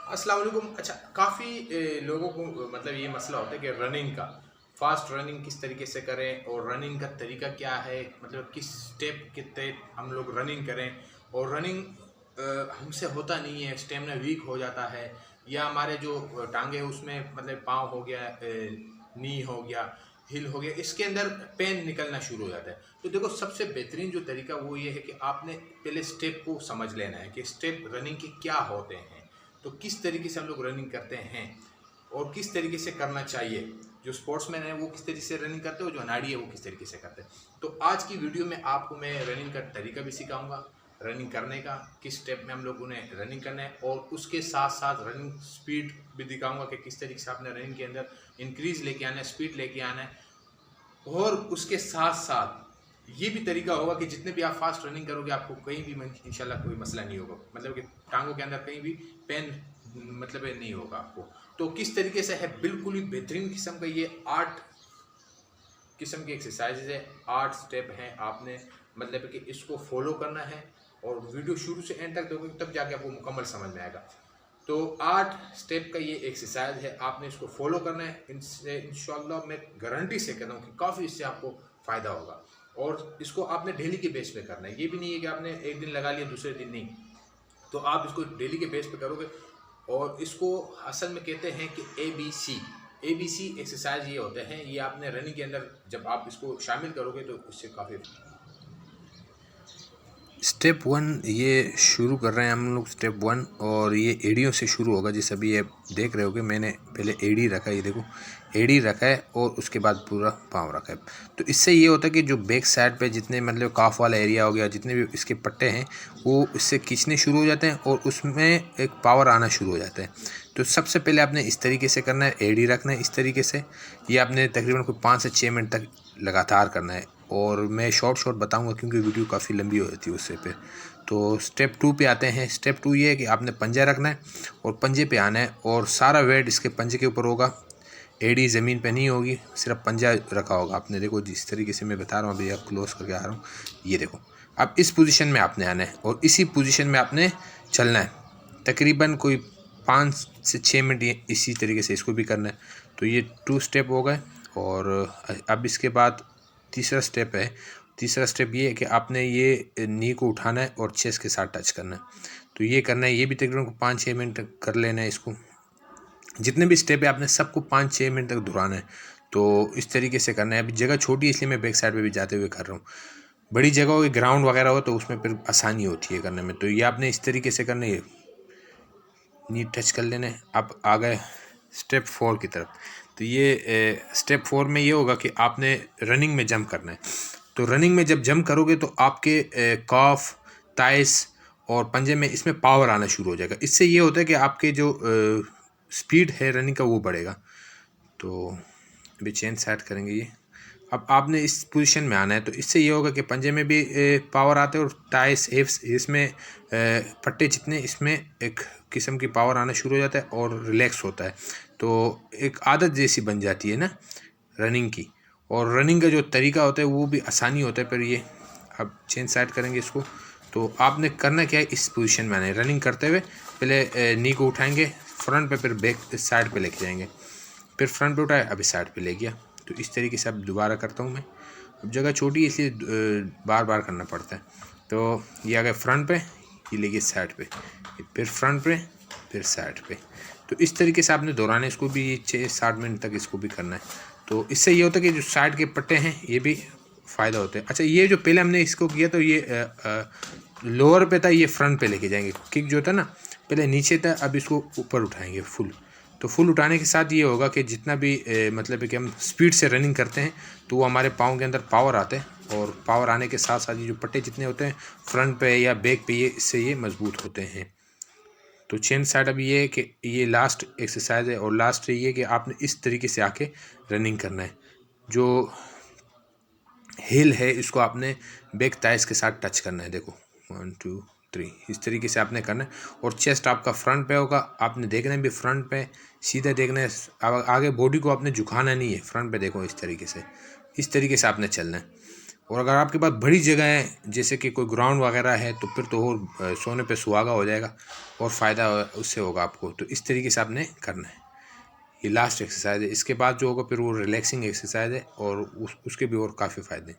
अस्सलाम वालेकुम। अच्छा, काफ़ी लोगों को मतलब ये मसला होता है कि रनिंग का, फास्ट रनिंग किस तरीके से करें और रनिंग का तरीका क्या है, मतलब किस स्टेप के तहत हम लोग रनिंग करें। और रनिंग हमसे होता नहीं है, स्टेमिना वीक हो जाता है, या हमारे जो टांगे उसमें मतलब पाँव हो गया, नी हो गया, हिल हो गया, इसके अंदर पेन निकलना शुरू हो जाता है। तो देखो, सबसे बेहतरीन जो तरीका वो ये है कि आपने पहले स्टेप को समझ लेना है कि स्टेप रनिंग के क्या होते हैं, तो किस तरीके से हम लोग रनिंग करते हैं और किस तरीके से करना चाहिए। जो स्पोर्ट्समैन है वो किस तरीके से रनिंग करते हैं और जो अनाड़ी है वो किस तरीके से करते हैं। तो आज की वीडियो में आपको मैं रनिंग का तरीका भी सिखाऊंगा, रनिंग करने का, किस स्टेप में हम लोग उन्हें रनिंग करना है, और उसके साथ साथ रनिंग स्पीड भी दिखाऊंगा कि किस तरीके से आपने रनिंग के अंदर इंक्रीज लेके आना है, स्पीड लेके आना है। और उसके साथ साथ ये भी तरीका होगा कि जितने भी आप फास्ट रनिंग करोगे आपको कहीं भी इंशाल्लाह कोई मसला नहीं होगा, मतलब कि टांगों के अंदर कहीं भी पेन मतलब नहीं होगा आपको। तो किस तरीके से है, बिल्कुल ही बेहतरीन किस्म का ये 8 किस्म की एक्सरसाइज है, 8 स्टेप हैं। आपने मतलब कि इसको फॉलो करना है और वीडियो शुरू से एंड तक देखोगे तब जाके आपको मुकम्मल समझ में आएगा। तो 8 स्टेप का ये एक्सरसाइज है, आपने इसको फॉलो करना है। इनसे इंशाल्लाह मैं गारंटी से कहता हूँ कि काफ़ी इससे आपको फ़ायदा होगा। और इसको आपने डेली के बेस पे करना है, ये भी नहीं है कि आपने एक दिन लगा लिया दूसरे दिन नहीं। तो आप इसको डेली के बेस पे करोगे। और इसको असल में कहते हैं कि ABC एक्सरसाइज ये होते हैं। ये आपने रनिंग के अंदर जब आप इसको शामिल करोगे तो इससे काफ़ी स्टेप 1 ये शुरू कर रहे हैं हम लोग। स्टेप 1 और ये एड़ियों से शुरू होगा। जैसे अभी ये देख रहे होगे, मैंने पहले एड़ी रखा है, ये देखो एड़ी रखा है और उसके बाद पूरा पाँव रखा है। तो इससे ये होता है कि जो बैक साइड पे जितने मतलब काफ वाला एरिया हो गया, जितने भी इसके पट्टे हैं वो इससे खींचने शुरू हो जाते हैं और उसमें एक पावर आना शुरू हो जाता है। तो सबसे पहले आपने इस तरीके से करना है, एड़ी रखना है इस तरीके से। ये आपने तकरीबन कोई 5 से 6 मिनट तक लगातार करना है। और मैं शॉर्ट बताऊंगा क्योंकि वीडियो काफ़ी लंबी हो जाती है उससे पे। तो स्टेप 2 पे आते हैं। स्टेप 2 ये है कि आपने पंजा रखना है और पंजे पे आना है और सारा वेट इसके पंजे के ऊपर होगा। एड़ी ज़मीन पे नहीं होगी, सिर्फ पंजा रखा होगा आपने। देखो जिस तरीके से मैं बता रहा हूँ, अभी आप क्लोज करके आ रहा हूँ, ये देखो। अब इस पोजीशन में आपने आना है और इसी पोजीशन में आपने चलना है तकरीबन कोई 5 से 6 मिनट। इसी तरीके से इसको भी करना है। तो ये 2 स्टेप हो गए। और अब इसके बाद तीसरा स्टेप है। तीसरा स्टेप ये है कि आपने ये नी को उठाना है और चेस्ट के साथ टच करना है। तो ये करना है, ये भी तकरीबन 5-6 मिनट कर लेना है इसको। जितने भी स्टेप है आपने सबको 5-6 मिनट तक दोहराना है। तो इस तरीके से करना है। अभी जगह छोटी है इसलिए मैं बैक साइड पे भी जाते हुए कर रहा हूँ। बड़ी जगह हो, ग्राउंड वगैरह हो तो उसमें फिर आसानी होती है करने में। तो ये आपने इस तरीके से करना है, नी टच कर लेना है। अब आ गए स्टेप 4 की तरफ। तो ये स्टेप 4 में ये होगा कि आपने रनिंग में जंप करना है। तो रनिंग में जब जंप करोगे तो आपके कॉफ, ताइस और पंजे में इसमें पावर आना शुरू हो जाएगा। इससे ये होता है कि आपके जो स्पीड है रनिंग का वो बढ़ेगा। तो अभी चेन सेट करेंगे ये। अब आपने इस पोजीशन में आना है। तो इससे ये होगा कि पंजे में भी पावर आते हैं और टाइस हिप्स इसमें पट्टे जितने इसमें एक किस्म की पावर आना शुरू हो जाता है और रिलैक्स होता है। तो एक आदत जैसी बन जाती है ना रनिंग की। और रनिंग का जो तरीका होता है वो भी आसानी होता है। पर ये अब चेन सेट करेंगे इसको। तो आपने करना क्या है, इस पोजीशन में आना है। रनिंग करते हुए पहले नी को उठाएंगे फ्रंट पे, फिर बैक साइड पे लेके जाएंगे, फिर फ्रंट पे उठाए, अभी साइड पे ले गया। तो इस तरीके से अब दोबारा करता हूँ मैं। अब जगह छोटी है इसलिए बार बार करना पड़ता है। तो ये आ गया फ्रंट पे, ये ले गए साइड पे, फिर फ्रंट पे, फिर साइड पे। तो इस तरीके से आपने दोहराना है इसको भी 6-7 मिनट तक इसको भी करना है। तो इससे ये होता है कि जो साइड के पट्टे हैं ये भी फ़ायदा होता है। अच्छा, ये जो पहले हमने इसको किया तो ये लोअर पे था, ये फ्रंट पे लेके जाएंगे। किक जो था ना पहले नीचे था, अब इसको ऊपर उठाएंगे फुल। तो फुल उठाने के साथ ये होगा कि जितना भी मतलब है कि हम स्पीड से रनिंग करते हैं तो वो हमारे पाँव के अंदर पावर आते हैं। और पावर आने के साथ साथ ये जो पट्टे जितने होते हैं फ्रंट पे या बैक पे, ये इससे ये मजबूत होते हैं। तो चेन साइड अब ये है कि ये लास्ट एक्सरसाइज है और लास्ट ये है कि आपने इस तरीके से आके रनिंग करना है। जो हिल है इसको आपने बैक थाइस के साथ टच करना है। देखो 1 2 3 इस तरीके से आपने करना है। और चेस्ट आपका फ्रंट पे होगा, आपने देखना है भी फ्रंट पे सीधा देखना है। आगे बॉडी को आपने झुकाना नहीं है, फ्रंट पे देखो इस तरीके से। इस तरीके से आपने चलना है। और अगर आपके पास बड़ी जगह है जैसे कि कोई ग्राउंड वगैरह है तो फिर तो और सोने पे सुहागा हो जाएगा और फ़ायदा उससे होगा आपको। तो इस तरीके से आपने करना है। ये लास्ट एक्सरसाइज है, इसके बाद जो होगा फिर वो रिलैक्सिंग एक्सरसाइज है और उसके भी और काफ़ी फ़ायदे।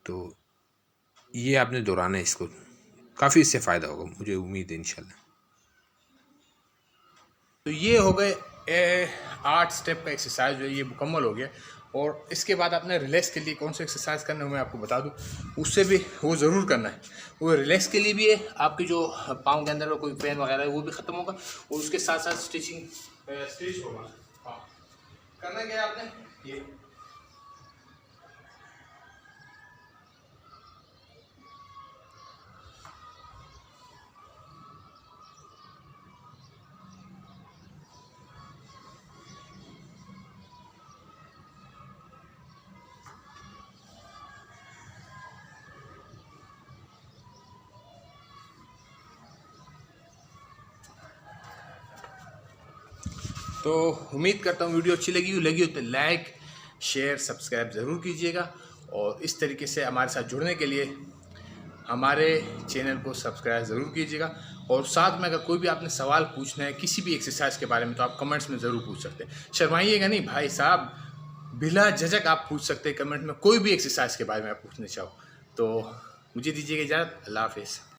तो ये आपने दोहराना है इसको, काफ़ी इससे फ़ायदा होगा, मुझे उम्मीद है इंशाल्लाह। तो ये हो गए 8 स्टेप का एक्सरसाइज जो है ये मुकम्मल हो गया। और इसके बाद आपने रिलैक्स के लिए कौन सा एक्सरसाइज करना है मैं आपको बता दूं, उससे भी वो ज़रूर करना है। वो रिलैक्स के लिए भी है, आपकी जो पाँव के अंदर कोई पेन वगैरह है वो भी ख़त्म होगा और उसके साथ साथ स्टिच होगा। हाँ, करना क्या है आपने ये तो उम्मीद करता हूँ वीडियो अच्छी लगी हो तो लाइक शेयर सब्सक्राइब ज़रूर कीजिएगा। और इस तरीके से हमारे साथ जुड़ने के लिए हमारे चैनल को सब्सक्राइब ज़रूर कीजिएगा। और साथ में अगर कोई भी आपने सवाल पूछना है किसी भी एक्सरसाइज के बारे में तो आप कमेंट्स में ज़रूर पूछ सकते हैं। शर्माइएगा नहीं भाई साहब, बिला झिझक आप पूछ सकते हैं कमेंट में, कोई भी एक्सरसाइज के बारे में आप पूछना चाहो। तो मुझे दीजिएगा इजाज़त, अल्लाह हाफिज़।